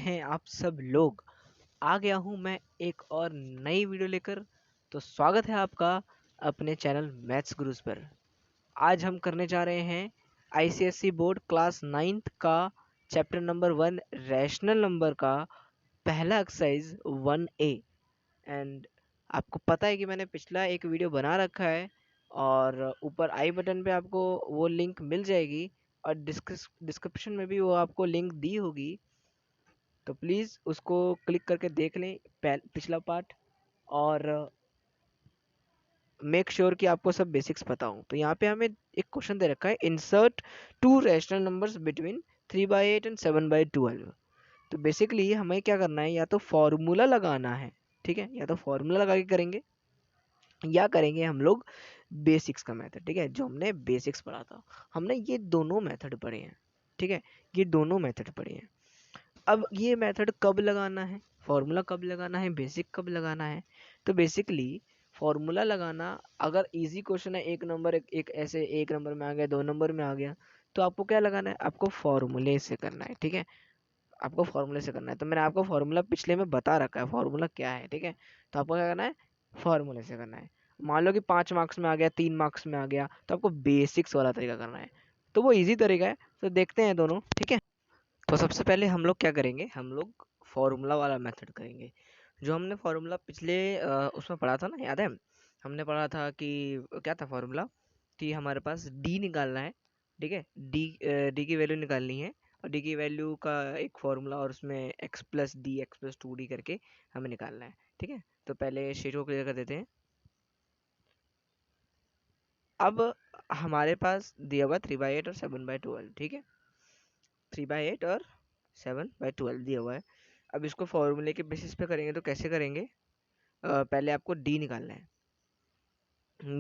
हैं आप सब लोग। आ गया हूं मैं एक और नई वीडियो लेकर। तो स्वागत है आपका अपने चैनल मैथ्स गुरुज पर। आज हम करने जा रहे हैं आईसीएसई बोर्ड क्लास 9th का चैप्टर नंबर 1 रैशनल नंबर का पहला एक्सरसाइज 1A। एंड आपको पता है कि मैंने पिछला एक वीडियो बना रखा है और ऊपर आई बटन पे आपको वो लिंक मिल जाएगी और डिस्क्रिप्शन में भी वो आपको लिंक दी होगी। तो प्लीज़ उसको क्लिक करके देख लें पिछला पार्ट और मेक श्योर कि आपको सब बेसिक्स पता हो। तो यहाँ पे हमें एक क्वेश्चन दे रखा है, insert to rational numbers between 3/8 and 7/12। तो बेसिकली हमें क्या करना है, या तो फॉर्मूला लगाना है, ठीक है, या तो फॉर्मूला लगा के करेंगे या करेंगे हम लोग बेसिक्स का मेथड, ठीक है, जो हमने बेसिक्स पढ़ा था। हमने ये दोनों मेथड पढ़े हैं, ठीक है, ये दोनों मेथड पढ़े हैं। अब ये मेथड कब लगाना है, फॉर्मूला कब लगाना है, बेसिक कब लगाना है। तो बेसिकली फॉर्मूला लगाना, अगर इजी क्वेश्चन है, एक नंबर एक ऐसे एक नंबर में आ गया, 2 नंबर में आ गया, तो आपको क्या लगाना है, आपको फॉर्मूले से करना है, ठीक है, आपको फॉर्मूले से करना है। तो मैंने आपको फॉर्मूला पिछले में बता रखा है, फॉर्मूला क्या है, ठीक है। तो आपको क्या करना है, फॉर्मूले से करना है। मान लो कि 5 मार्क्स में आ गया, 3 मार्क्स में आ गया, तो आपको बेसिक्स वाला तरीका करना है। तो वो इजी तरीका है, तो देखते हैं दोनों, ठीक है। तो सबसे पहले हम लोग क्या करेंगे, हम लोग फॉर्मूला वाला मेथड करेंगे। जो हमने फॉर्मूला पिछले उसमें पढ़ा था ना, याद है, हमने पढ़ा था कि क्या था फॉर्मूला, कि हमारे पास डी निकालना है, ठीक है, डी की वैल्यू निकालनी है और डी की वैल्यू का एक फॉर्मूला और उसमें x+2d करके हमें निकालना है, ठीक है। तो पहले शीट को क्लियर कर देते हैं। अब हमारे पास दिया हुआ 3/8 और 7/12, ठीक है, 3/8 और 7/12 दिया हुआ है। अब इसको फॉर्मूले के बेसिस पे करेंगे, तो कैसे करेंगे, पहले आपको डी निकालना है।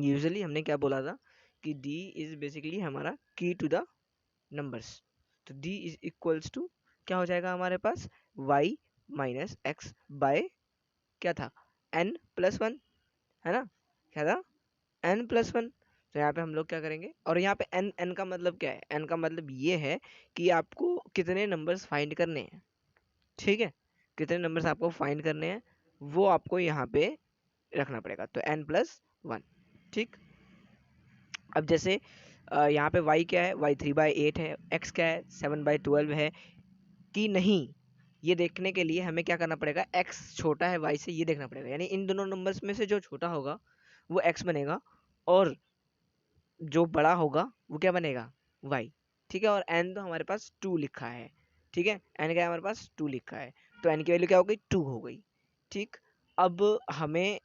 यूजुअली हमने क्या बोला था कि डी इज बेसिकली हमारा की टू द नंबर्स। तो डी इज इक्वल्स टू क्या हो जाएगा हमारे पास, y माइनस एक्स बाय क्या था, n+1, है ना, क्या था, n+1। तो यहाँ पे हम लोग क्या करेंगे, और यहाँ पे n का मतलब क्या है, n का मतलब ये है कि आपको कितने नंबर्स फाइंड करने हैं, ठीक है, कितने नंबर्स आपको फाइंड करने हैं वो आपको यहाँ पे रखना पड़ेगा। तो n+1, ठीक। अब जैसे यहाँ पे y क्या है, y 3/8 है, x क्या है 7/12 है कि नहीं, ये देखने के लिए हमें क्या करना पड़ेगा, x छोटा है y से, ये देखना पड़ेगा। यानी इन दोनों नंबर्स में से जो छोटा होगा वो x बनेगा और जो बड़ा होगा वो क्या बनेगा, y, ठीक है। और n तो हमारे पास 2 लिखा है, ठीक है, n क्या है हमारे पास 2 लिखा है, तो n की वैल्यू क्या हो गई, 2 हो गई, ठीक। अब हमें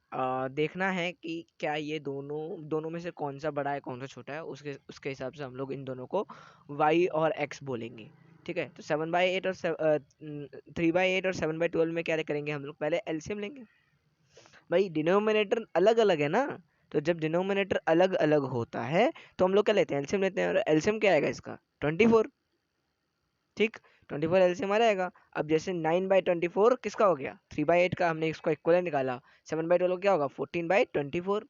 देखना है कि क्या ये दोनों में से कौन सा बड़ा है कौन सा छोटा है, उसके उसके हिसाब से हम लोग इन दोनों को y और x बोलेंगे, ठीक है। तो 7/8 और 3/8 और 7/12 में क्या करेंगे, हम लोग पहले एलसीएम लेंगे। भाई डिनोमिनेटर अलग अलग है ना, तो जब डिनोमिनेटर अलग अलग होता है तो हम लोग क्या लेते हैं, एलसीएम लेते हैं। और एलसीएम क्या आएगा इसका, 24, ठीक, 24 एलसीएम आ जाएगा। अब जैसे 9/24 किसका हो गया, 3/8 का, हमने इसको इक्वल निकाला, 7/12 क्या होगा, 14/24,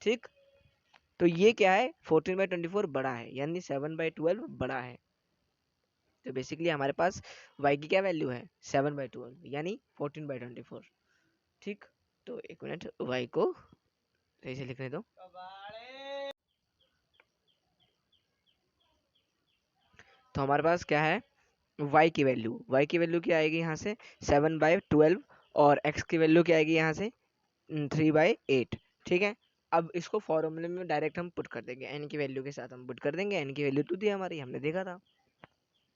ठीक। तो ये क्या है, 14/24 बड़ा है, यानी 7/12 बड़ा है। तो बेसिकली हमारे पास y की क्या वैल्यू है, 7/12 यानी 14/24, ठीक। तो एक मिनट, y को सही से लिखने दो। तो हमारे पास क्या है, y की वैल्यू क्या आएगी यहाँ से, 7/12, और x की वैल्यू क्या आएगी यहाँ से, 3/8, ठीक है। अब इसको फॉर्मूले में डायरेक्ट हम पुट कर देंगे, n की वैल्यू के साथ हम पुट कर देंगे, n की वैल्यू 2 थी हमारी, हमने देखा था,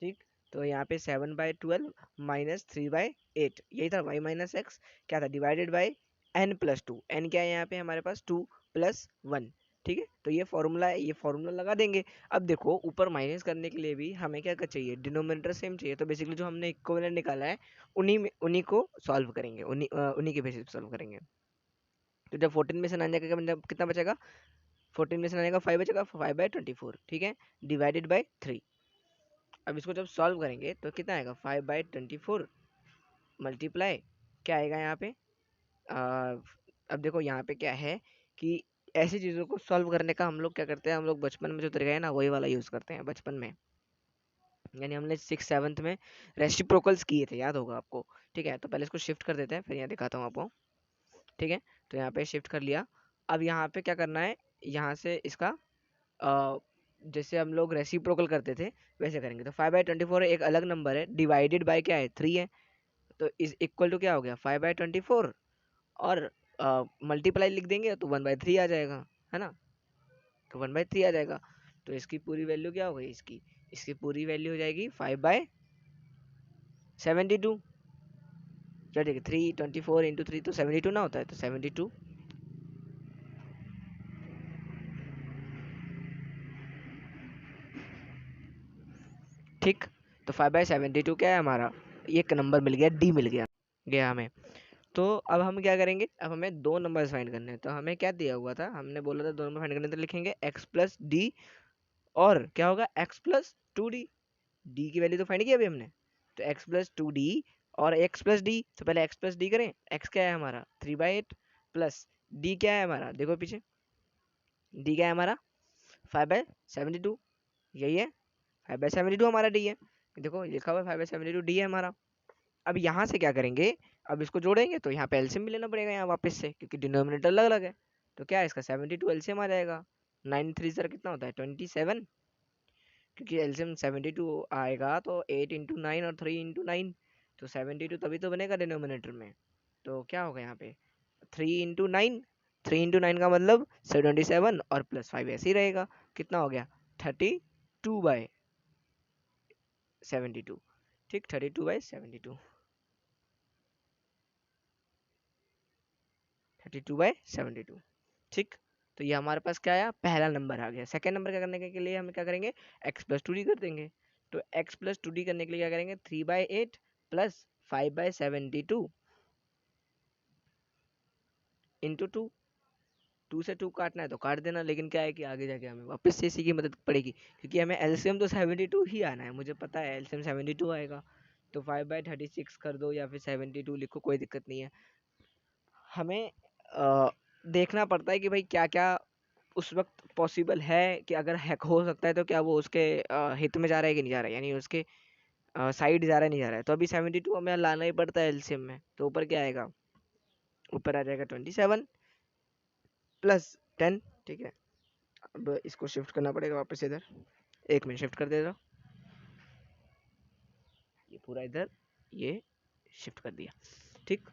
ठीक। तो यहाँ पे 7/12 माइनस 3/8, यही था y माइनस एक्स, क्या था, डिवाइडेड बाई n+2, n क्या है यहाँ पे हमारे पास 2+1, ठीक है। तो ये फॉर्मूला है, ये फॉर्मूला लगा देंगे। अब देखो ऊपर माइनस करने के लिए भी हमें क्या चाहिए, डिनोमिनेटर सेम चाहिए। तो बेसिकली जो हमने इक्विवेलेंट निकाला है उन्हीं को सॉल्व करेंगे, उन्हीं के बेसिस पे सॉल्व करेंगे। तो जब 14 में से 9 जाएगा मतलब कितना बचेगा, 14 में से 9 जाएगा 5 बचेगा, 5/24, ठीक है, डिवाइडेड बाई 3। अब इसको जब सॉल्व करेंगे तो कितना आएगा, 5/24 मल्टीप्लाई क्या आएगा यहाँ पे, अब देखो यहाँ पे क्या है कि ऐसी चीज़ों को सॉल्व करने का हम लोग क्या करते हैं, हम लोग बचपन में जो तरीका है ना वही वाला यूज़ करते हैं बचपन में। यानी हमने 6 7 में रेसिप्रोकल्स किए थे, याद होगा आपको। ठीक है, तो पहले इसको शिफ्ट कर देते हैं, फिर यहाँ दिखाता हूँ आपको। ठीक है, तो यहाँ पे शिफ्ट कर लिया। अब यहाँ पे क्या करना है, यहाँ से इसका जैसे हम लोग रेसिप्रोकल करते थे वैसे करेंगे। तो 5/24 एक अलग नंबर है, डिवाइडेड बाय क्या है, 3 है। तो इस इक्वल टू क्या हो गया, 5/24, और मल्टीप्लाई लिख देंगे तो 1/3 आ जाएगा, है ना। तो 1/3 आ जाएगा। तो इसकी पूरी वैल्यू क्या हो गई, इसकी इसकी पूरी वैल्यू हो जाएगी 5/72। चलो ठीक है, 3 24 × 3 तो 72 ना होता है, तो 72। ठीक, तो 5/72 क्या है हमारा, एक नंबर मिल गया, डी मिल गया हमें। तो अब हम क्या करेंगे, अब हमें दो नंबर फाइंड करने हैं। तो हमें क्या दिया हुआ था, हमने बोला था दो नंबर फाइंड करने, तो लिखेंगे x+d, और क्या होगा x+2d। डी की वैल्यू तो फाइंड की अभी हमने, तो x+2d और x+d। तो पहले x+d करें, x क्या है हमारा 3/8, प्लस d क्या है हमारा, देखो पीछे d क्या है हमारा 5/72, यही है 5/72 हमारा d है। देखो लिखा हुआ है 5/72 d है हमारा। अब यहाँ से क्या करेंगे, अब इसको जोड़ेंगे तो यहाँ पे एलसीएम भी लेना पड़ेगा यहाँ वापस से, क्योंकि डिनोमिनेटर अलग अलग है। तो क्या है इसका 72 एलसीएम आ जाएगा। 9 3 सर कितना होता है 27, क्योंकि एलसीएम 72 आएगा तो 8 × 9 और 3 × 9, तो 72 तभी तो बनेगा डिनोमिनेटर में। तो क्या होगा यहाँ पे 3 × 9, 3 × 9 का मतलब 27, और +5 ऐसे ही रहेगा। कितना हो गया 32/72। ठीक, 32/72, 32/72। ठीक, तो ये हमारे पास क्या आया, पहला नंबर आ गया। सेकंड नंबर क्या करने के लिए हम क्या करेंगे, x+2d कर देंगे। तो x+2d करने के लिए क्या करेंगे, 3/8 प्लस 5/72 इंटू 2। 2 से 2 काटना है तो काट देना, लेकिन क्या है कि आगे जाके हमें वापस से इसी की मदद पड़ेगी, क्योंकि हमें एलसीएम तो 72 ही आना है, मुझे पता है एलसीएम 72 आएगा। तो 5/36 कर दो या फिर 72 लिखो, कोई दिक्कत नहीं है। हमें देखना पड़ता है कि भाई क्या क्या उस वक्त पॉसिबल है, कि अगर हैक हो सकता है तो क्या वो उसके हित में जा रहा है कि नहीं जा रहा है, यानी उसके साइड जा रहा है नहीं जा रहा है। तो अभी 72 हमें लाना ही पड़ता है एलसीएम में। तो ऊपर क्या आएगा, ऊपर आ जाएगा 27 प्लस 10। ठीक है, अब इसको शिफ्ट करना पड़ेगा वापस इधर, एक मिनट शिफ्ट कर दे रहा, ये पूरा इधर ये शिफ्ट कर दिया। ठीक,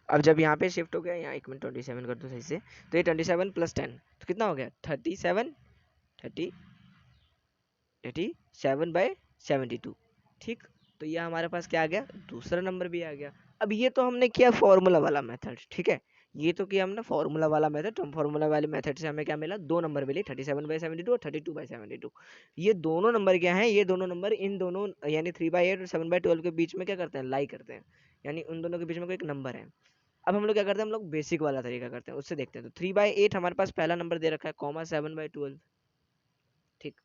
अब जब यहाँ पे शिफ्ट हो गया, यहाँ एक मिनट 27 कर दो सही से, तो ये 27 प्लस 10 तो कितना हो गया 37, 37/72। ठीक, तो ये हमारे पास क्या आ गया, दूसरा नंबर भी आ गया। अब ये तो हमने किया फॉर्मूला वाला मेथड, ठीक है, ये तो किया हमने फॉर्मूला वाला मेथड। तो फॉर्मूला वाले मेथड से हमें क्या मिला, दो नंबर मिले, 37/72 और 32/72। ये दोनों नंबर क्या हैं, ये दोनों नंबर इन दोनों यानी 3/8 और 7/12 के बीच में क्या करते हैं, लाई करते हैं, यानी उन दोनों के बीच में कोई एक नंबर है। अब हम लोग क्या करते हैं, हम लोग बेसिक वाला तरीका करते हैं, उससे देखते हैं। तो 3/8 हमारे पास पहला नंबर दे रखा है, कॉमा 7/12। ठीक,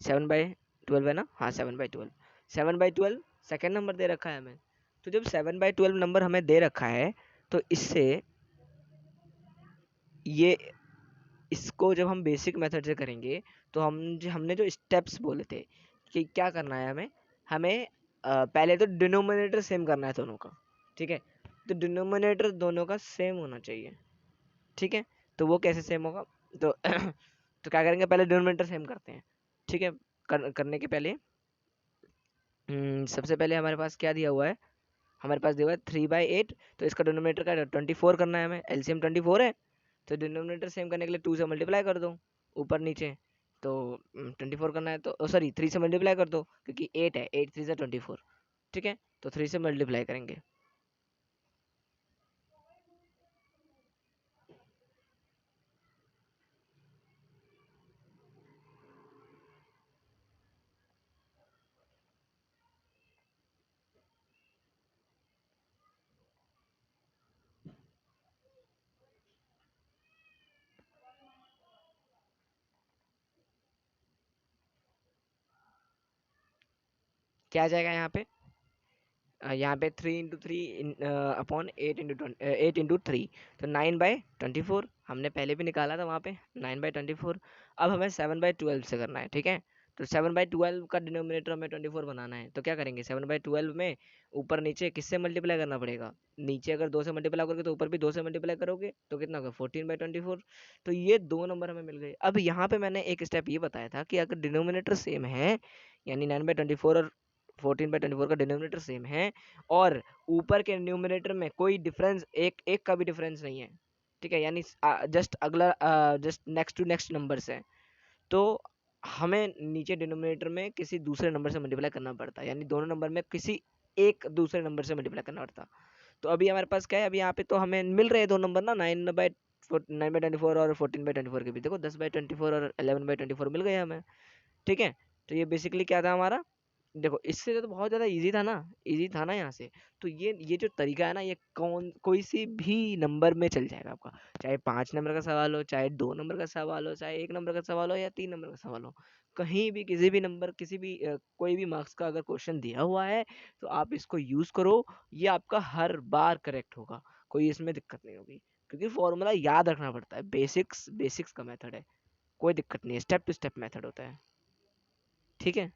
7/12 है ना, हाँ 7/12, 7/12 सेकेंड नंबर दे रखा है हमें। तो जब 7/12 नंबर हमें दे रखा है, तो इससे ये इसको जब हम बेसिक मेथड से करेंगे, तो हमने जो स्टेप्स बोले थे कि क्या करना है हमें, हमें पहले तो डिनोमिनेटर सेम करना है दोनों का। ठीक है, तो डिनोमिनेटर दोनों का सेम होना चाहिए। ठीक है, तो वो कैसे सेम होगा, तो तो क्या करेंगे, पहले डिनोमिनेटर सेम करते हैं। ठीक है, करने के पहले सबसे पहले हमारे पास क्या दिया हुआ है, हमारे पास दिया हुआ है 3/8। तो इसका डिनोमिनेटर का 24 करना है हमें, एलसीएम 24 है। तो डिनोमिनेटर सेम करने के लिए 2 से मल्टीप्लाई कर दो ऊपर नीचे। तो 24 करना है तो सॉरी 3 से मल्टीप्लाई कर दो, क्योंकि 8 है, 8 3 से 24। ठीक है, तो 3 से मल्टीप्लाई करेंगे। क्या आ जाएगा यहाँ पे, यहाँ पे 3 × 3 अपॉन 8 × 3, तो 9/24 हमने पहले भी निकाला था वहाँ पे 9/24। अब हमें 7/12 से करना है। ठीक है, तो 7/12 का डिनोमिनेटर हमें 24 बनाना है, तो क्या करेंगे 7/12 में ऊपर नीचे किससे मल्टीप्लाई करना पड़ेगा, नीचे अगर 2 से मल्टीप्लाई करोगे तो ऊपर भी 2 से मल्टीप्लाई करोगे तो कितना होगा 14/24। तो ये दो नंबर हमें मिल गए। अब यहाँ पे मैंने एक स्टेप ये बताया था कि अगर डिनोमिनेटर सेम है, यानी 9/24 और 14/24 का डिनोमिनेटर सेम है, और ऊपर के न्यूमिनेटर में कोई डिफरेंस एक एक का भी डिफरेंस नहीं है, ठीक है, यानी जस्ट अगला just next to next numbers है, तो हमें नीचे डिनोमिनेटर में किसी दूसरे नंबर से मल्टीप्लाई करना पड़ता है, यानी दोनों नंबर में किसी एक दूसरे नंबर से मल्टीप्लाई करना पड़ता। तो अभी हमारे पास क्या है, अभी यहाँ पे तो हमें मिल रहे हैं दो नंबर ना, 9/24 और 14/24 के भी देखो 10/24 और 11/24 मिल गए हमें, ठीक है। तो ये बेसिकली क्या था हमारा, देखो इससे तो बहुत ज़्यादा इजी था ना, इजी था ना यहाँ से। तो ये जो तरीका है ना, ये कोई सी भी नंबर में चल जाएगा आपका, चाहे 5 नंबर का सवाल हो, चाहे 2 नंबर का सवाल हो, चाहे 1 नंबर का सवाल हो, या 3 नंबर का सवाल हो, कहीं भी किसी भी नंबर किसी भी कोई भी मार्क्स का अगर क्वेश्चन दिया हुआ है तो आप इसको यूज़ करो, ये आपका हर बार करेक्ट होगा, कोई इसमें दिक्कत नहीं होगी, क्योंकि फॉर्मूला याद रखना पड़ता है, बेसिक्स बेसिक्स का मेथड है, कोई दिक्कत नहीं है, स्टेप टू स्टेप मेथड होता है, ठीक है।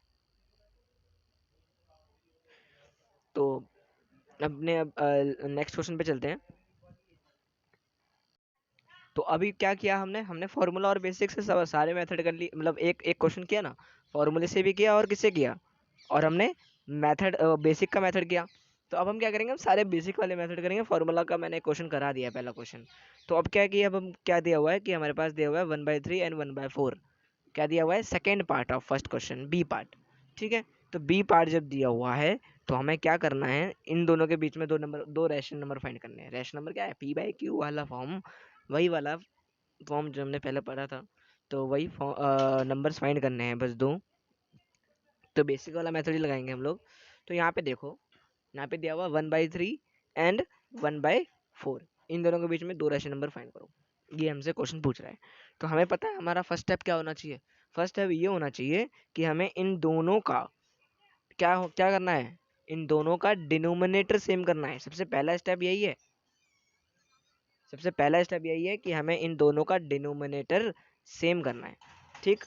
तो अपने अब नेक्स्ट क्वेश्चन पे चलते हैं। तो अभी क्या किया हमने, हमने फार्मूला और बेसिक से सारे मेथड कर लिए, मतलब एक एक क्वेश्चन किया ना, फार्मूले से भी किया और किससे किया, और हमने मेथड बेसिक का मेथड किया। तो अब हम क्या करेंगे, हम सारे बेसिक वाले मेथड करेंगे, फार्मूला का मैंने क्वेश्चन करा दिया है पहला क्वेश्चन। तो अब क्या किया, अब हम क्या दिया हुआ है कि हमारे पास दिया हुआ है 1/3 एंड 1/4, क्या दिया हुआ है, second part of first question, B part, ठीक है। तो बी पार्ट जब दिया हुआ है तो हमें क्या करना है, इन दोनों के बीच में दो रैशनल नंबर फाइंड करने हैं। रैशनल नंबर क्या है, p/q वाला फॉर्म, वही वाला फॉर्म जो हमने पहले पढ़ा था, तो वही नंबर्स फाइंड करने हैं बस दो। तो बेसिक वाला मेथड ही लगाएंगे हम लोग। तो यहाँ पे देखो, यहाँ पे दिया हुआ 1/3 एंड 1/4, इन दोनों के बीच में दो रैशनल नंबर फाइंड करो, ये हमसे क्वेश्चन पूछ रहा है। तो हमें पता है हमारा फर्स्ट स्टेप क्या होना चाहिए, फर्स्ट स्टेप ये होना चाहिए कि हमें इन दोनों का क्या करना है, इन दोनों का डिनोमिनेटर सेम करना है। सबसे पहला स्टेप यही है, सबसे पहला स्टेप यही है कि हमें इन दोनों का डिनोमिनेटर सेम करना है, ठीक।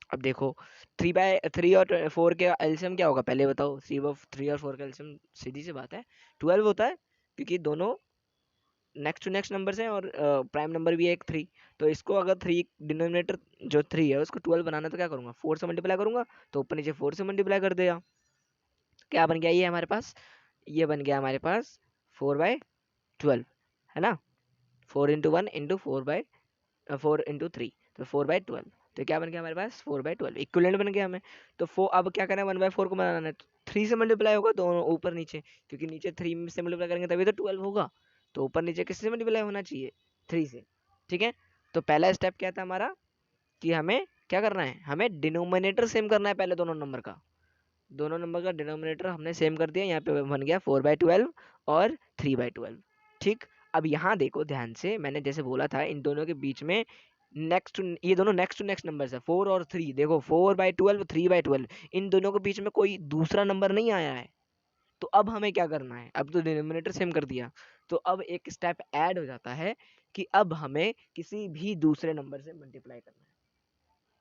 अब देखो 3/3 और 4 के एलसीएम क्या होगा, पहले बताओ। 3 और 4 का एलसीएम सीधी सी बात है 12 होता है, क्योंकि दोनों नेक्स्ट टू नेक्स्ट नंबर्स हैं और प्राइम नंबर भी है एक 3। तो इसको अगर 3 डिनोमिनेटर जो 3 है उसको 12 बनाना, तो क्या करूँगा 4 से मल्टीप्लाई करूँगा, तो ऊपर नीचे 4 से मल्टीप्लाई कर देगा। क्या बन गया ये हमारे पास, ये बन गया हमारे पास 4/12, है ना। 4 × 1 × 4 4 × 3, तो 4/12, तो क्या बन गया हमारे पास 4/12 इक्विवेलेंट बन गया हमें। तो अब क्या करना है, 1/4 को बनाना है, तो 3 से मल्टीप्लाई होगा दोनों ऊपर नीचे, क्योंकि नीचे 3 से मल्टीप्लाई करेंगे तभी तो 12 होगा, तो ऊपर नीचे किससे मल्टीप्लाई होना चाहिए 3 से, ठीक है। तो पहला स्टेप क्या था हमारा कि हमें क्या करना है, हमें डिनोमिनेटर सेम करना है पहले दोनों नंबर का, दोनों नंबर का डिनोमिनेटर हमने सेम कर दिया, यहाँ पे बन गया 4/12 और 3/12, ठीक। अब यहाँ देखो ध्यान से, मैंने जैसे बोला था इन दोनों के बीच में ये दोनों नेक्स्ट टू नेक्स्ट नंबर है 4 और 3, देखो 4/12 3/12, इन दोनों के बीच में कोई दूसरा नंबर नहीं आया है। तो अब हमें क्या करना है, अब तो डिनोमिनेटर सेम कर दिया, तो अब एक स्टेप ऐड हो जाता है कि अब हमें किसी भी दूसरे नंबर से मल्टीप्लाई करना है,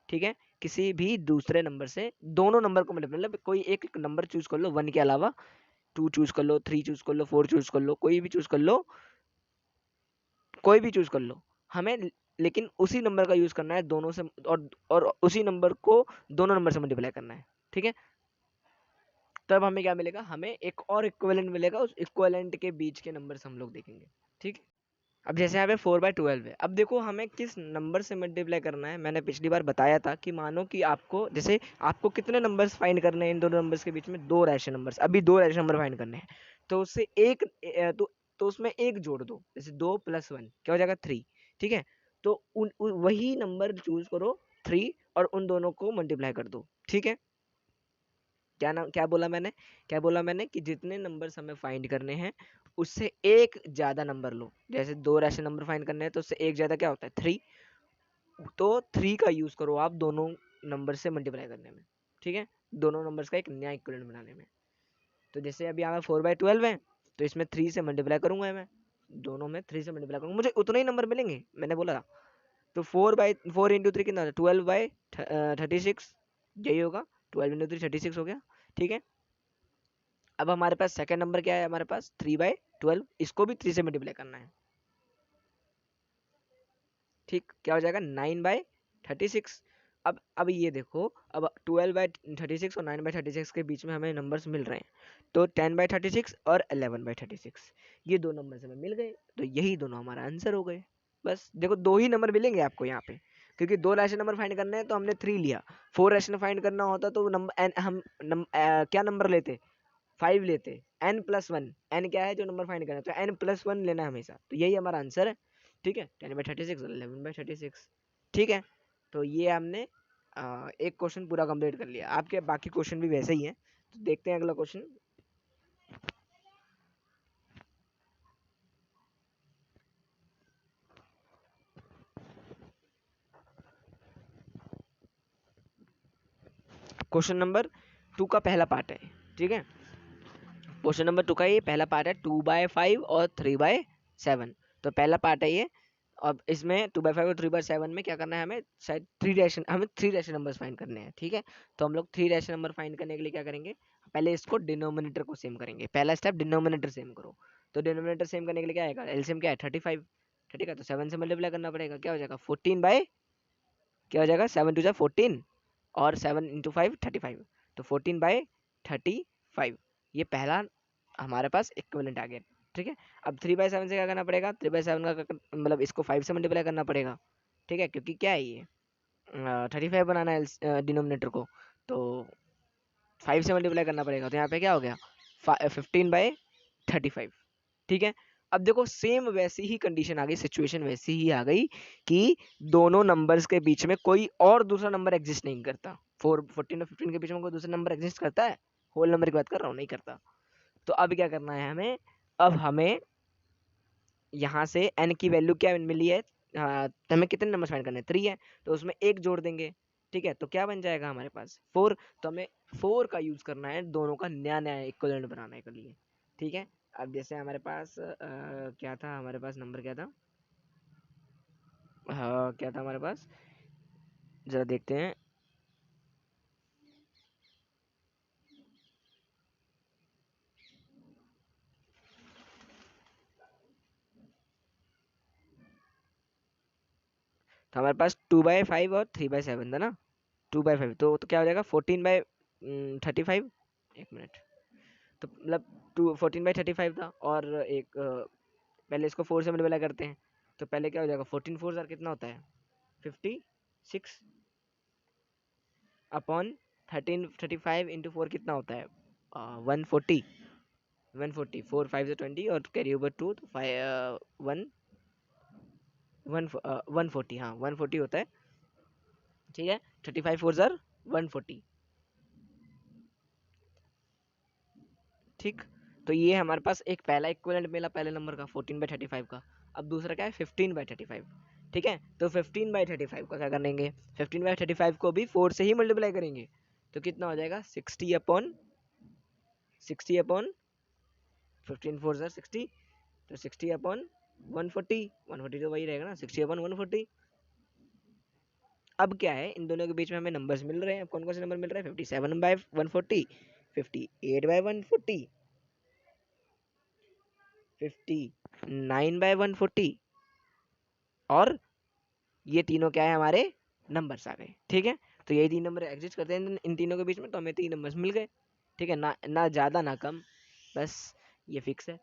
ठीक है। किसी भी दूसरे नंबर से दोनों नंबर को मतलब कोई एक नंबर चूज कर लो 1 के अलावा, 2 चूज कर लो, 3 चूज कर लो, 4 चूज कर लो, कोई भी चूज कर लो, कोई भी चूज कर लो, हमें लेकिन उसी नंबर का यूज करना है दोनों से, और उसी नंबर को दोनों नंबर से मल्टीप्लाई करना है, ठीक है। तब हमें क्या मिलेगा, हमें एक और इक्विवेलेंट मिलेगा, उस इक्विवेलेंट के बीच के नंबर से हम लोग देखेंगे, ठीक है। अब जैसे यहाँ पे 4/12 है, अब देखो हमें किस नंबर से मल्टीप्लाई करना है। मैंने पिछली बार बताया था कि मानो कि आपको जैसे आपको कितने नंबर्स फाइंड करने हैं, इन दोनों नंबर्स के बीच में दो रैशनल नंबर्स, अभी दो रैशनल नंबर फाइंड करने हैं, तो उससे एक तो उसमें एक जोड़ दो, जैसे 2 + 1 क्या हो जाएगा 3, ठीक है। तो वही नंबर चूज करो 3, और उन दोनों को मल्टीप्लाई कर दो, ठीक है। क्या बोला मैंने कि जितने नंबर्स हमें फाइंड करने हैं उससे एक ज्यादा नंबर लो, जैसे दो रैशनल नंबर फाइंड करने हैं तो उससे एक ज्यादा क्या होता है 3, तो 3 का यूज करो आप दोनों नंबर से मल्टीप्लाई करने में, ठीक है, दोनों नंबर्स का एक नया इक्विवेलेंट बनाने में। तो जैसे अभी यहाँ 4/12 है, तो इसमें 3 से मल्टीप्लाई करूंगा मैं, दोनों में 3 से मल्टीप्लाई करूंगा, मुझे उतने ही नंबर मिलेंगे, मैंने बोला था तो 4 इंटू 3 कितना 12/36, यही होगा। 12 इंटू 3 36 हो गया। ठीक है, अब हमारे पास सेकंड नंबर क्या है, हमारे पास 3/12, इसको भी 3 से मल्टीप्लाई करना है। ठीक, क्या हो जाएगा 9/36। अब ये देखो, अब 12/36 और 9/36 के बीच में हमें नंबर्स मिल रहे हैं, तो 10/36 और 11/36, ये दो नंबर हमें मिल गए, तो यही दोनों हमारा आंसर हो गए। बस देखो, दो ही नंबर मिलेंगे आपको यहाँ पे, क्योंकि दो रैशनल नंबर फाइंड करने हैं तो हमने 3 लिया। 4 रैशनल फाइंड करना होता तो नंबर हम क्या नंबर लेते, 5 लेते। n+1, n क्या है जो नंबर फाइंड करना है, तो n+1 लेना है हमेशा, तो यही हमारा आंसर है। ठीक है, 10/36 और 11/36। ठीक है, तो ये हमने एक क्वेश्चन पूरा कंप्लीट कर लिया। आपके बाकी क्वेश्चन भी वैसे ही हैं, तो देखते हैं अगला क्वेश्चन। क्वेश्चन नंबर 2 का पहला पार्ट है। ठीक है, क्वेश्चन नंबर 2 का ये पहला पार्ट है, 2/5 और 3/7। तो पहला पार्ट है ये। अब इसमें 2/5 और 3/7 में क्या करना है हमें, शायद हमें 3 रैशनल नंबर्स फाइंड करने हैं। ठीक है, तो हम लोग 3 रैशनल नंबर फाइंड करने के लिए क्या करेंगे, पहले इसको डिनोमिनेटर को सेम करेंगे। पहला स्टेप डिनोमिनेटर सेम करो। तो डिनोमिनेटर सेम करने के लिए क्या आएगा, एलसीएम क्या है 35। ठीक है, तो 7 से मल्टीप्लाई करना पड़ेगा, क्या हो जाएगा 14 बाई, क्या हो जाएगा 7 टू 14 और 7 इंटू 5 35, तो 14/35, ये पहला हमारे पास इक्विवेलेंट आ गया। ठीक है, अब 3/7 से क्या करना पड़ेगा, 3/7 का मतलब इसको 5 से मल्टीप्लाई करना पड़ेगा। ठीक है, क्योंकि क्या है ये 35 बनाना है डिनोमिनेटर को, तो 5 से मल्टीप्लाई करना पड़ेगा, तो यहाँ पे क्या हो गया 15/35। ठीक है, अब देखो सेम वैसी ही कंडीशन आ गई, सिचुएशन वैसी ही आ गई कि दोनों नंबर्स के बीच में कोई और दूसरा नंबर एग्जिस्ट नहीं करता। 14 और 15 के बीच में कोई दूसरा नंबर एग्जिस्ट करता है, होल नंबर की बात कर रहा हूँ, नहीं करता। तो अब क्या करना है हमें, अब हमें यहाँ से n की वैल्यू क्या मिली है, तो हमें कितने नंबर फाइंड करने हैं, 3 है, तो उसमें एक जोड़ देंगे। ठीक है, तो क्या बन जाएगा हमारे पास 4, तो हमें 4 का यूज करना है दोनों का नया नया इक्विवेलेंट बनाने के लिए। ठीक है, अब जैसे हमारे पास क्या था, हमारे पास नंबर क्या था, क्या था हमारे पास, जरा देखते हैं। तो हमारे पास 2/5 और 3/7 था ना। 2/5 तो क्या हो जाएगा 14/35। एक मिनट, तो मतलब 14/35 था, और एक पहले इसको 4 से मल्टीप्लाई करते हैं, तो पहले क्या हो जाएगा 14 4 जार कितना होता है 56 अपॉन 13 35 इंटू 4 कितना होता है 140। 140, 4 5 से 20 और कैरी ओवर 2, तो 1 140, हाँ 140 होता है। ठीक है, 35 4 जार 140। ठीक, तो ये हमारे पास एक पहला इक्विवेलेंट मिला पहले नंबर का 14/35 का। अब दूसरा क्या है 15/35। ठीक है, तो 15/35 का क्या करेंगे, 15/35 को भी 4 से ही मल्टीप्लाई करेंगे, तो कितना हो जाएगा 60/60 अपॉन 15 4 जार 60, तो 60/140। 140 तो वही रहेगा ना, 60/140। अब क्या है, इन दोनों के बीच में हमें नंबर्स मिल रहे हैं, कौन कौन से नंबर मिल रहे हैं 57/140, 58/140, 59/140, और ये तीनों क्या है हमारे नंबर्स आ गए। ठीक है, तो यही 3 नंबर एग्जिस्ट करते हैं इन तीनों के बीच में, तो हमें 3 नंबर्स मिल गए। ठीक है, ना ना ज़्यादा ना कम, बस ये फिक्स है।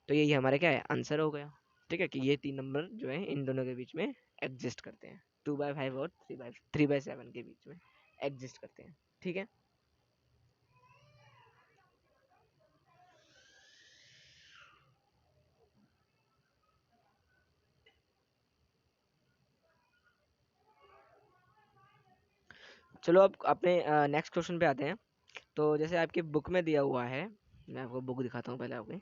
तो यही हमारा क्या है आंसर हो गया। ठीक है, कि ये 3 नंबर जो है इन दोनों के बीच में एग्जिस्ट करते हैं, 2/5 और 3/7 के बीच में एग्जिस्ट करते हैं। ठीक है, चलो अब अपने नेक्स्ट क्वेश्चन पे आते हैं। तो जैसे आपकी बुक में दिया हुआ है, मैं आपको बुक दिखाता हूँ पहले आपके।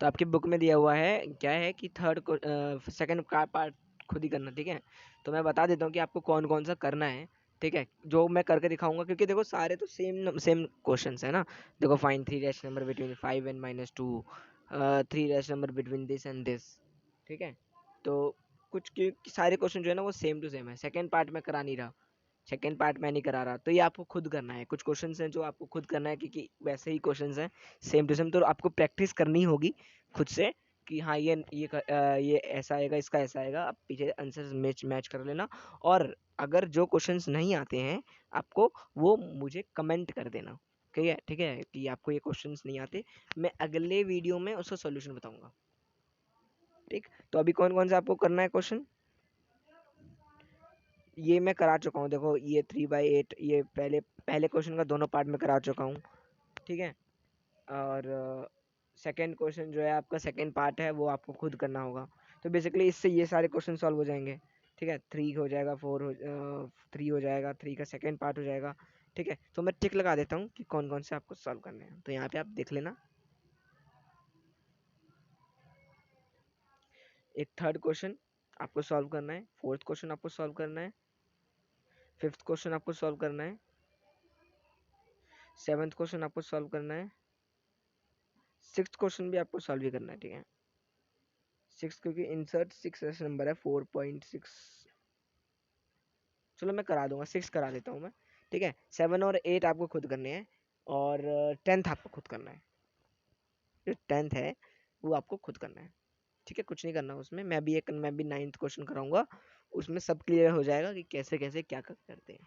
तो आपकी बुक में दिया हुआ है क्या है कि थर्ड सेकंड का पार्ट खुद ही करना। ठीक है, तो मैं बता देता हूँ कि आपको कौन कौन सा करना है। ठीक है, जो मैं करके दिखाऊंगा, क्योंकि देखो सारे तो सेम सेम क्वेश्चंस है ना। देखो find three rational number between 5 and -2, three rational number between this and this. ठीक है, तो कुछ सारे क्वेश्चन जो है ना वो सेम टू सेम है। सेकंड पार्ट में करा नहीं रहा, सेकंड पार्ट में नहीं करा रहा, तो ये आपको खुद करना है। कुछ क्वेश्चंस हैं जो आपको खुद करना है, क्योंकि वैसे ही क्वेश्चंस हैं सेम टू सेम, तो आपको प्रैक्टिस करनी होगी खुद से कि हाँ ये ऐसा आएगा, इसका ऐसा आएगा, आप पीछे आंसर मैच मैच कर लेना। और अगर जो क्वेश्चंस नहीं आते हैं आपको, वो मुझे कमेंट कर देना। ठीक है, ठीक है, कि आपको ये क्वेश्चंस नहीं आते, मैं अगले वीडियो में उसका सॉल्यूशन बताऊंगा। ठीक, तो अभी कौन कौन सा आपको करना है क्वेश्चन, ये मैं करा चुका हूँ। देखो ये 3/8, ये पहले पहले क्वेश्चन का दोनों पार्ट में करा चुका हूँ। ठीक है, और सेकंड क्वेश्चन जो है आपका सेकंड पार्ट है, वो आपको खुद करना होगा। तो बेसिकली इससे ये सारे क्वेश्चन सॉल्व हो जाएंगे। ठीक है, 3 हो जाएगा, 3 हो जाएगा, 3 का सेकंड पार्ट हो जाएगा। ठीक है, तो मैं टिक लगा देता हूँ कि कौन कौन से आपको सॉल्व करने हैं, तो यहाँ पे आप देख लेना। एक थर्ड क्वेश्चन आपको सॉल्व करना है, फोर्थ क्वेश्चन आपको सॉल्व करना है, फिफ्थ क्वेश्चन आपको सॉल्व करना है, सेवन्थ क्वेश्चन आपको सॉल्व करना है, सिक्स्थ क्वेश्चन भी आपको सॉल्व ही करना है। ठीक है, सिक्स, क्योंकि इंसर्ट 6 ऐसा नंबर है 4.6, चलो मैं करा दूंगा, 6 करा देता हूँ मैं। ठीक है, 7 और 8 आपको खुद करने हैं, और 10th आपको खुद करना है। जो 10th है वो आपको खुद करना है। ठीक है, कुछ नहीं करना उसमें, मैं भी 9th क्वेश्चन कराऊंगा, उसमें सब क्लियर हो जाएगा कि कैसे कैसे क्या करते हैं।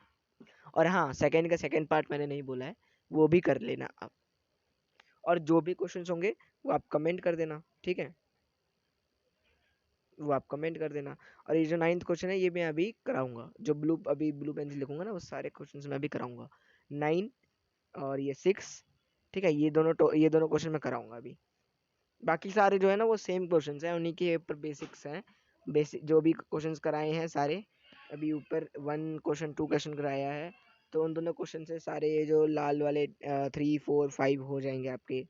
और हाँ, सेकंड का सेकंड पार्ट मैंने नहीं बोला है, वो भी कर लेना आप। और जो भी क्वेश्चंस होंगे वो आप कमेंट कर देना। ठीक है, वो आप कमेंट कर देना। और ये जो 9th क्वेश्चन है ये मैं अभी कराऊंगा, जो अभी ब्लू पेन से लिखूंगा ना, वो सारे क्वेश्चन मैं अभी कराऊंगा। 9 और ये 6। ठीक है, ये दोनों क्वेश्चन मैं कराऊंगा अभी। बाकी सारे जो है ना वो सेम क्वेश्चंस हैं, उन्हीं के ऊपर बेसिक्स हैं। बेसिक जो भी क्वेश्चंस कराए हैं सारे, अभी ऊपर 1 क्वेश्चन 2 क्वेश्चन कराया है, तो उन दोनों क्वेश्चन से सारे ये जो लाल वाले 3 4 5 हो जाएंगे आपके,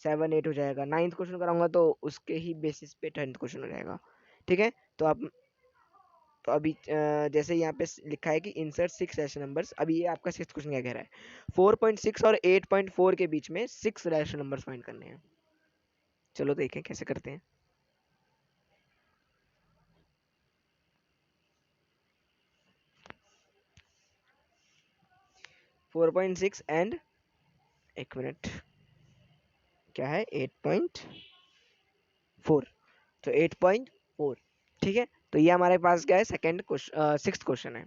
7 8 हो जाएगा। 9th क्वेश्चन कराऊंगा तो उसके ही बेसिस पे 10th क्वेश्चन हो जाएगा। ठीक है, तो आप, तो अभी जैसे यहाँ पे लिखा है कि इंसर्ट 6 रैशनल नंबर्स, अभी ये आपका 6th क्वेश्चन क्या कह रहा है, 4.6 और 8.4 के बीच में 6 रैशनल नंबर्स फाइंड करने हैं। चलो देखें कैसे करते हैं। 4.6 एंड, एक मिनट, क्या है 8.4, तो 8.4। ठीक है, तो ये हमारे पास क्या है, सेकंड क्वेश्चन, 6th क्वेश्चन है।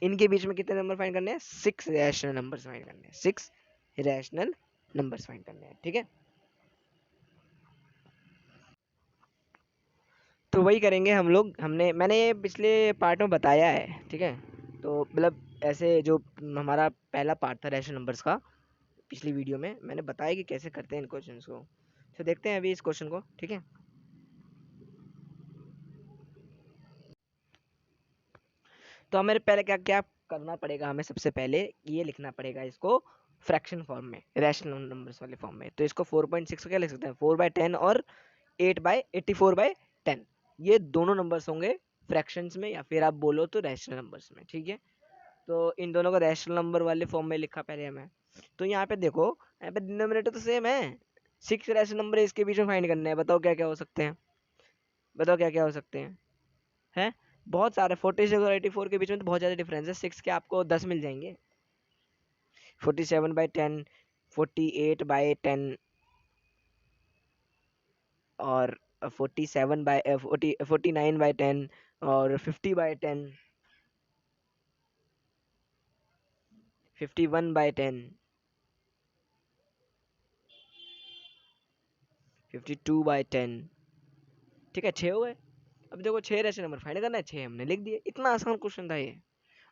इनके बीच में कितने नंबर फाइंड करने हैं, 6 रैशनल नंबर्स फाइंड करने हैं, 6 रैशनल नंबर्स फाइंड करने हैं। ठीक है, तो वही करेंगे हम लोग, मैंने ये पिछले पार्ट में बताया है। ठीक है, तो मतलब ऐसे जो हमारा पहला पार्ट था रैशनल नंबर्स का, पिछली वीडियो में मैंने बताया कि कैसे करते हैं इन क्वेश्चंस को। तो देखते हैं अभी इस क्वेश्चन को। ठीक है, तो हमें पहले क्या क्या करना पड़ेगा, हमें सबसे पहले ये लिखना पड़ेगा इसको फ्रैक्शन फॉर्म में, रैशनल नंबर्स वाले फॉर्म में। तो इसको 4.6 को क्या लिख सकते हैं, 4/10 और 8/84/10, ये दोनों नंबर्स होंगे फ्रैक्शंस में, या फिर आप बोलो तो रैशनल नंबर्स में। ठीक है, तो इन दोनों को रैशनल नंबर वाले फॉर्म में लिखा पहले हमें। तो यहाँ पे देखो, यहाँ पे डिनोमिनेटर तो सेम है, 6 रैशनल नंबर इसके बीच में फाइंड करने हैं। बताओ क्या क्या हो सकते हैं, बताओ क्या क्या हो सकते हैं, हैं बहुत सारे। 46 और 84 के बीच में तो बहुत ज़्यादा डिफरेंस है, 6 के आपको 10 मिल जाएंगे। 47/10, 48/10, और 49/10, और 50/10, 51/10, 52/10। ठीक है, 6 हो गए। अब देखो 6 रैशनल नंबर फाइंड करना है, 6 हमने लिख दिए, इतना आसान क्वेश्चन था ये।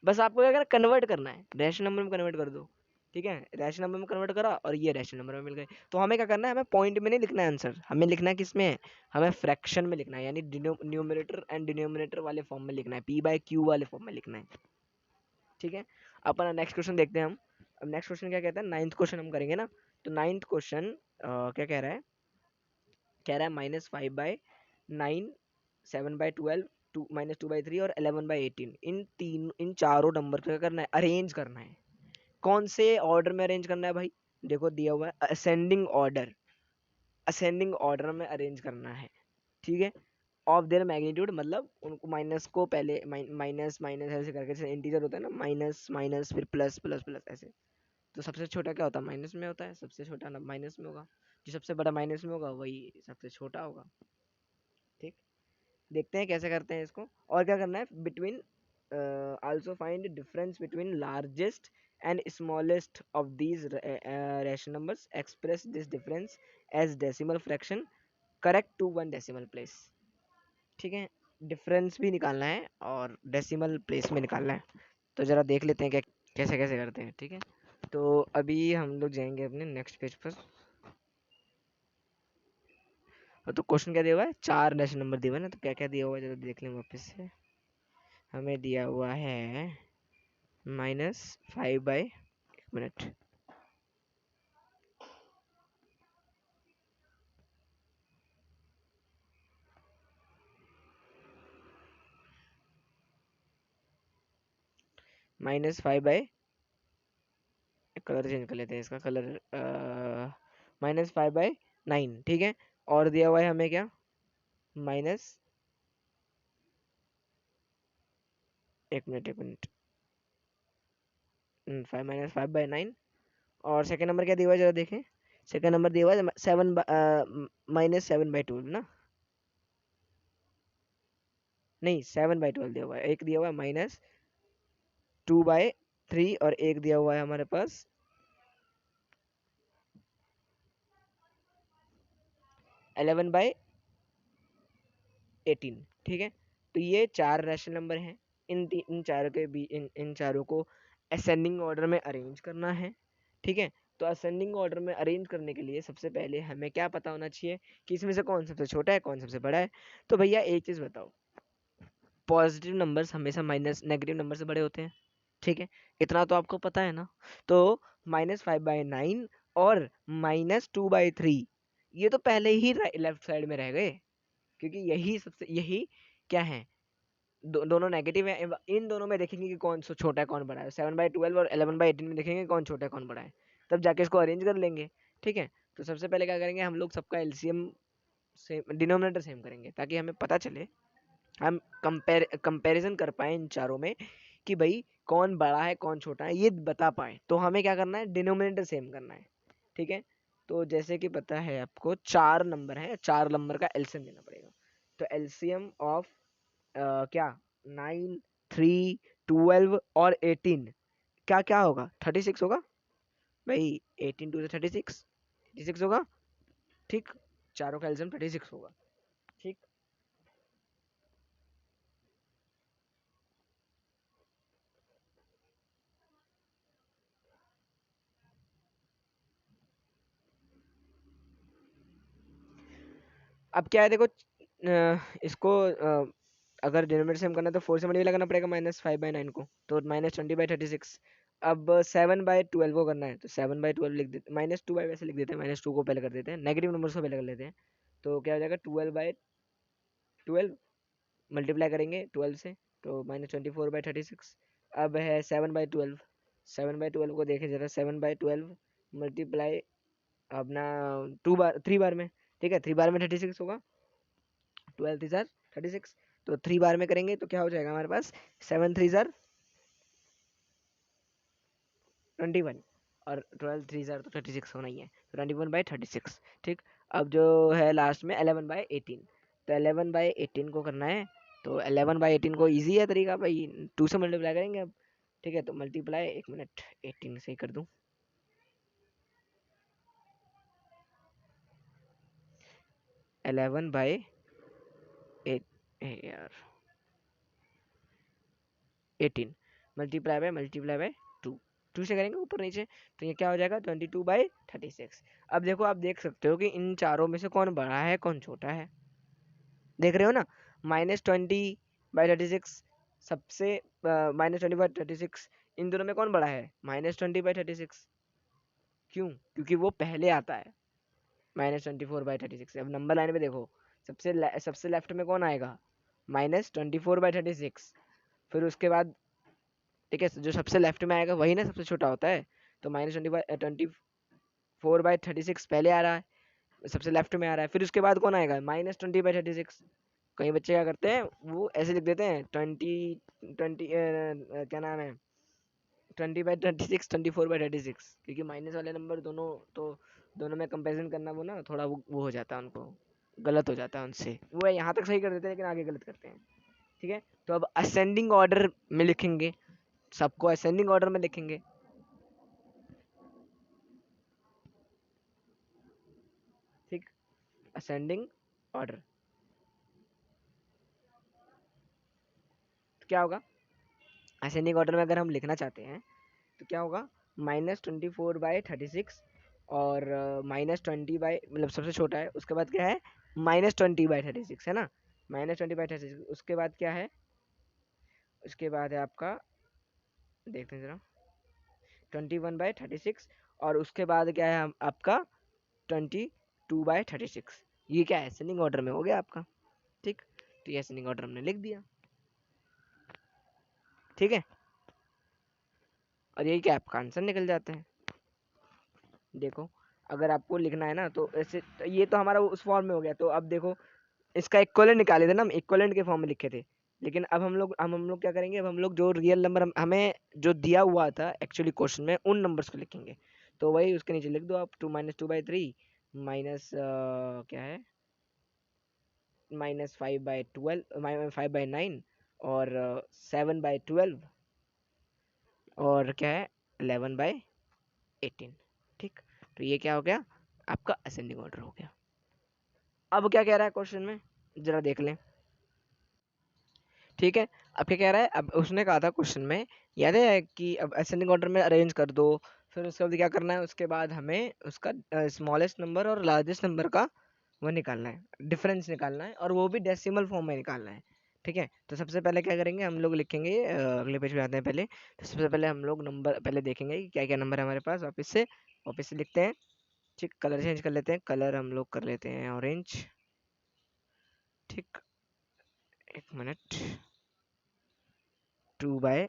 बस आपको क्या करना, कन्वर्ट करना है, रैशनल नंबर में कन्वर्ट कर दो। ठीक है, रैशनल नंबर में कन्वर्ट करा और ये रैशनल नंबर में मिल गए। तो हमें क्या करना है, हमें पॉइंट में नहीं लिखना है आंसर, हमें लिखना है किस में, हमें फ्रैक्शन में लिखना है, यानी न्यूमरेटर एंड डिनोमिनेटर वाले फॉर्म में लिखना है, p/q वाले फॉर्म में लिखना है। ठीक है, अपना नेक्स्ट क्वेश्चन देखते हैं हम। अब नेक्स्ट क्वेश्चन क्या कहता है, 9th क्वेश्चन हम करेंगे ना। तो 9th क्वेश्चन क्या कह रहा है, कह रहा है -5/9, 7/12, -2/3 और 11/18, इन चारों नंबर को क्या करना है, अरेंज करना है। कौन से ऑर्डर में अरेंज करना है भाई, देखो दिया हुआ है असेंडिंग ऑर्डर में अरेंज करना है, ठीक है। ऑफ देयर मैग्नीट्यूड, मतलब उनको माइनस को पहले माइनस माइनस ऐसे करके, जैसे इंटीजर होता है ना, माइनस माइनस फिर प्लस प्लस प्लस ऐसे। तो सबसे छोटा क्या होता है, माइनस में होता है, सबसे छोटा ना माइनस में होगा, जो सबसे बड़ा माइनस में होगा वही सबसे छोटा होगा, ठीक। देखते हैं कैसे करते हैं इसको। और क्या करना है, between also find difference between largest and smallest of these rational numbers, express this difference as decimal fraction correct to one decimal place, ठीक है। डिफरेंस भी निकालना है और डेसिमल प्लेस में निकालना है। तो ज़रा देख लेते हैं क्या कैसे कैसे करते हैं, ठीक है। तो अभी हम लोग जाएंगे अपने नेक्स्ट पेज पर। तो क्वेश्चन क्या दिया हुआ है, 4 रैशनल नंबर दिए हुए हैं ना, तो क्या क्या दिया हुआ है जरा देख लें वापस से। हमें दिया हुआ है -5/, एक मिनट, -5/, कलर चेंज कर लेते हैं इसका कलर, -5/9, ठीक है। और दिया हुआ है हमें क्या, माइनस, एक मिनट, 5 -5/9। और सेकंड नंबर क्या दिया हुआ है जरा देखें। सेकंड नंबर दिया हुआ है 7/12 ना, नहीं 7/12 दिया हुआ है। एक दिया हुआ है -2/3 और एक दिया हुआ है हमारे पास 11/18, ठीक है। तो ये 4 रैशनल नंबर हैं। इन चारों के भी इन चारों को असेंडिंग ऑर्डर में अरेंज करना है, ठीक है। तो असेंडिंग ऑर्डर में अरेंज करने के लिए सबसे पहले हमें क्या पता होना चाहिए कि इसमें से कौन सबसे छोटा है कौन सबसे बड़ा है। तो भैया एक चीज़ बताओ, पॉजिटिव नंबर्स हमेशा माइनस नेगेटिव नंबर से बड़े होते हैं, ठीक है। इतना तो आपको पता है ना। तो -5/9 और -2/3 ये तो पहले ही लेफ्ट साइड में रह गए, क्योंकि यही क्या है, दोनों नेगेटिव है। इन दोनों में देखेंगे कि कौन सा छोटा है कौन बड़ा है, 7/12 और 11/18 में देखेंगे कौन छोटा है कौन बड़ा है, तब जाके इसको अरेंज कर लेंगे, ठीक है। तो सबसे पहले क्या करेंगे, हम लोग सबका एलसीएम सेम, डिनोमिनेटर सेम करेंगे, ताकि हमें पता चले, हम कंपैरिजन कर पाए इन चारों में कि भाई कौन बड़ा है कौन छोटा है, ये बता पाए। तो हमें क्या करना है, डिनोमिनेटर सेम करना है, ठीक है। तो जैसे कि पता है आपको 4 नंबर है, 4 नंबर का एलसीएम देना पड़ेगा। तो एलसीएम ऑफ क्या, 9, 3, 12 और 18 क्या क्या होगा, 36 होगा भाई। 18 टू 36 होगा, ठीक। चारों का एलसीएम 36 होगा, ठीक। अब क्या है देखो, इसको अगर डिनोमिनेटर सेम करना है तो 4 से मल्टीप्लाई करना पड़ेगा -5/9 को, तो -20/36। अब 7/12 को करना है तो 7/12 लिख देते, -2 वैसे लिख देते हैं, -2 को पहले कर देते हैं, नेगेटिव नंबर को पहले कर लेते हैं। तो क्या हो जाएगा, 12/12 मल्टीप्लाई करेंगे 12 से, तो -24/36। अब है 7/12, 7/12 को देखें जरा, 7/12 मल्टीप्लाई अपना 3 बार में, ठीक है। 3 बार में 36 होगा, 12 3 36। तो 3 बार में करेंगे तो क्या हो जाएगा हमारे पास, 7 3 21, और 12 3 तो 36 होना ही है, तो 21/36, ठीक। अब जो है लास्ट में 11/18, तो 11/18 को करना है। तो 11/18 को ईजी है तरीका भाई, 2 से मल्टीप्लाई करेंगे अब, ठीक है। तो मल्टीप्लाई, एक मिनट, 18 से ही कर दूं, 11/8 यार, 18 मल्टीप्लाई बाय 2, 2 से करेंगे ऊपर नीचे, तो ये क्या हो जाएगा, 22/36। अब देखो, आप देख सकते हो कि इन चारों में से कौन बड़ा है कौन छोटा है, देख रहे हो ना। -20/36 सबसे, -20/36, इन दोनों में कौन बड़ा है, -20/36, क्यों, क्योंकि वो पहले आता है, -24/36। अब नंबर लाइन पे देखो, सबसे लेफ्ट में कौन आएगा, -24/36। फिर उसके बाद ठीक है, जो सबसे लेफ्ट में आएगा वही ना सबसे छोटा होता है, तो -24/36 पहले आ रहा है, सबसे लेफ्ट में आ रहा है। फिर उसके बाद कौन आएगा, -20/36। कई बच्चे क्या करते हैं, वो ऐसे लिख देते हैं 20 क्या नाम है, 20/36, 24/36, क्योंकि माइनस वाले नंबर दोनों, तो दोनों में कंपैरिजन करना वो ना थोड़ा वो हो जाता है, उनको गलत हो जाता है उनसे, वो यहाँ तक सही कर देते हैं लेकिन आगे गलत करते हैं। ठीक है, तो अब असेंडिंग ऑर्डर में लिखेंगे, सबको असेंडिंग ऑर्डर में लिखेंगे। ठीक, असेंडिंग ऑर्डर तो क्या होगा, असेंडिंग ऑर्डर में अगर हम लिखना चाहते हैं तो क्या होगा, -24/36, और -20 मतलब सबसे छोटा है, उसके बाद क्या है, -20/36 है ना, -20/36, उसके बाद क्या है, उसके बाद है आपका, देखते हैं जरा, 21/36, और उसके बाद क्या है आपका 22/36। ये क्या है, असेंडिंग ऑर्डर में हो गया आपका। ठीक, तो ये असेंडिंग ऑर्डर हमने लिख दिया। ठीक है, और यही क्या आपका आंसर निकल जाता है। देखो, अगर आपको लिखना है ना तो ऐसे, तो ये तो हमारा उस फॉर्म में हो गया, तो अब देखो इसका इक्विवेलेंट निकाले थे ना, हम इक्विवेलेंट के फॉर्म में लिखे थे, लेकिन अब हम लोग क्या करेंगे, अब हम लोग जो रियल नंबर हमें जो दिया हुआ था एक्चुअली क्वेश्चन में, उन नंबर्स को लिखेंगे। तो वही उसके नीचे लिख दो आप, 2 - 2/3 माइनस क्या है, -5/12, -5/9, और 7/12, और क्या है, 11/18। ठीक, तो ये क्या हो गया, आपका असेंडिंग ऑर्डर हो गया। अब क्या कह रहा है क्वेश्चन में, जरा देख लें। ठीक है, अब क्या कह रहा है, अब उसने कहा था क्वेश्चन में, याद है कि अब असेंडिंग ऑर्डर में अरेंज कर दो, फिर उसके बाद क्या करना है, उसके बाद हमें उसका स्मॉलेस्ट नंबर और लार्जेस्ट नंबर का वो निकालना है, डिफरेंस निकालना है, और वो भी डेसिमल फॉर्म में निकालना है। ठीक है, तो सबसे पहले क्या करेंगे, हम लोग लिखेंगे, अगले पेज पे आते हैं पहले, तो सबसे पहले हम लोग नंबर पहले देखेंगे कि क्या क्या नंबर है हमारे पास, वापस से लिखते हैं। ठीक, कलर चेंज कर लेते हैं, कलर हम लोग कर लेते हैं ऑरेंज। ठीक, एक मिनट, 2/,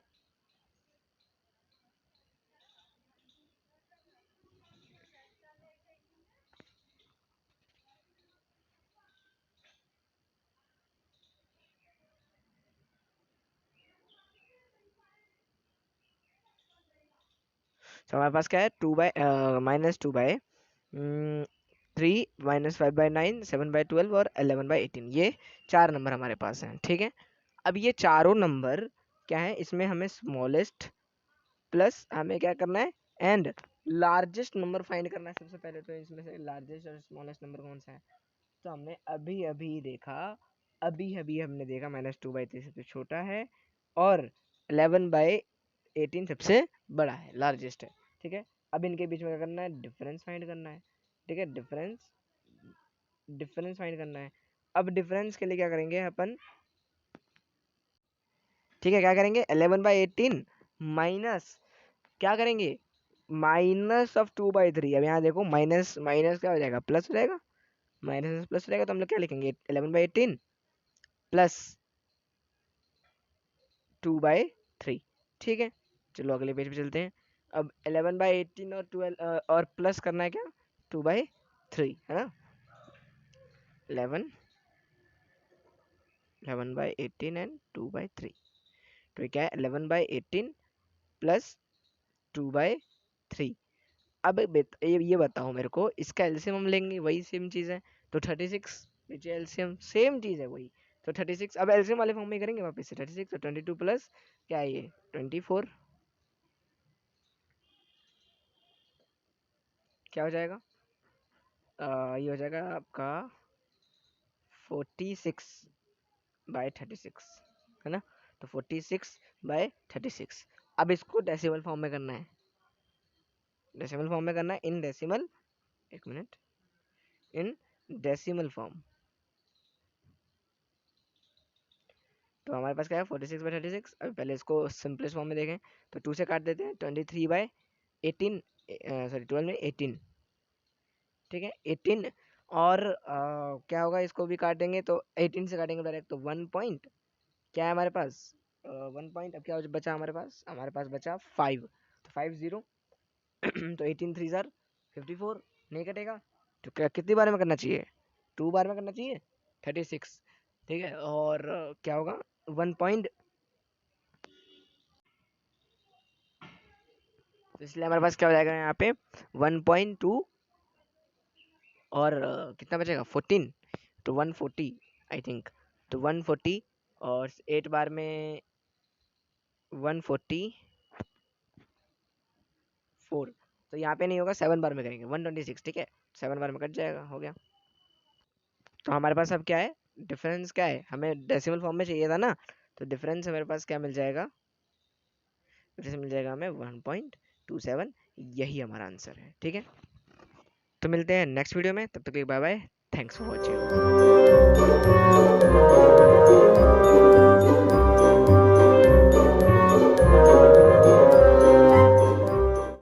तो हमारे पास क्या है, -2/3, -5/9, 7/12 और 11/18, ये चार नंबर हमारे पास हैं। ठीक है, अब ये चारों नंबर क्या है, इसमें हमें स्मॉलेस्ट प्लस हमें क्या करना है, एंड लार्जेस्ट नंबर फाइंड करना है सबसे पहले। तो इसमें से लार्जेस्ट और स्मॉलेस्ट नंबर कौन सा है, तो हमने अभी अभी देखा, अभी अभी हमने देखा -2/3 सबसे छोटा है, और 11/18 सबसे बड़ा है, लार्जेस्ट है। ठीक है, अब इनके बीच में क्या करना है, डिफरेंस फाइंड करना है। ठीक है, डिफरेंस डिफरेंस फाइंड करना है। अब डिफरेंस के लिए क्या करेंगे अपन, ठीक है, क्या करेंगे, 11/18 माइनस, क्या करेंगे, -2/3। अब यहाँ देखो, माइनस माइनस क्या हो जाएगा, प्लस हो जाएगा, माइनस प्लस हो जाएगा, तो हम लोग क्या लिखेंगे, 11/18 प्लस 2/3। ठीक है, चलो अगले पेज पे चलते हैं। अब 11/18 और 12 और प्लस करना है क्या, 2/3 है ना, 11 11/18 एंड 2/3, तो क्या है, 11/18 प्लस 2/3। अब ये बताओ मेरे को, इसका एलसीएम हम लेंगे, वही सेम चीज़ है, तो 36, नीचे एलसीएम सेम चीज़ है वही, तो 36, अब एलसीएम वाले फॉर्म में करेंगे वापस से, 36 तो 22 प्लस क्या है ये 24, क्या हो जाएगा, ये हो जाएगा आपका 46/36, है ना, तो 46/36। अब इसको डेसिमल फॉर्म में करना है, डेसिमल फॉर्म में करना है, इन डेसिमल, एक मिनट, इन डेसिमल फॉर्म। तो हमारे पास क्या है, 46/36। अभी पहले इसको सिंपलेस्ट फॉर्म में देखें, तो 2 से काट देते हैं, 23/18, सॉरी 12 में 18। ठीक है, 18, और क्या होगा, इसको भी काटेंगे तो 18 से काटेंगे डायरेक्ट, तो 1 पॉइंट क्या है हमारे पास, 1 पॉइंट। अब क्या बचा हमारे पास बचा 5, तो 5 0 तो 18 3 जार 54, नहीं कटेगा। तो क्या कितनी बार में करना चाहिए, 2 बार में करना चाहिए, 36, ठीक है। और क्या होगा 1 पॉइंट, तो इसलिए हमारे पास क्या हो जाएगा यहाँ पे 1.2, और कितना बचेगा 14, तो 140 आई थिंक, तो 140, और 8 बार में 144, तो यहाँ पे नहीं होगा, 7 बार में करेंगे 126, ठीक है, 7 बार में कट जाएगा, हो गया। तो हमारे पास अब क्या है, डिफरेंस क्या है, हमें डेसिमल फॉर्म में चाहिए था ना, तो डिफरेंस हमारे पास क्या मिल जाएगा, डिफरेंस मिल जाएगा हमें 1.27, यही हमारा आंसर है, ठीक है। तो मिलते हैं नेक्स्ट वीडियो में, तब तक के लिए bye bye, thanks for watching.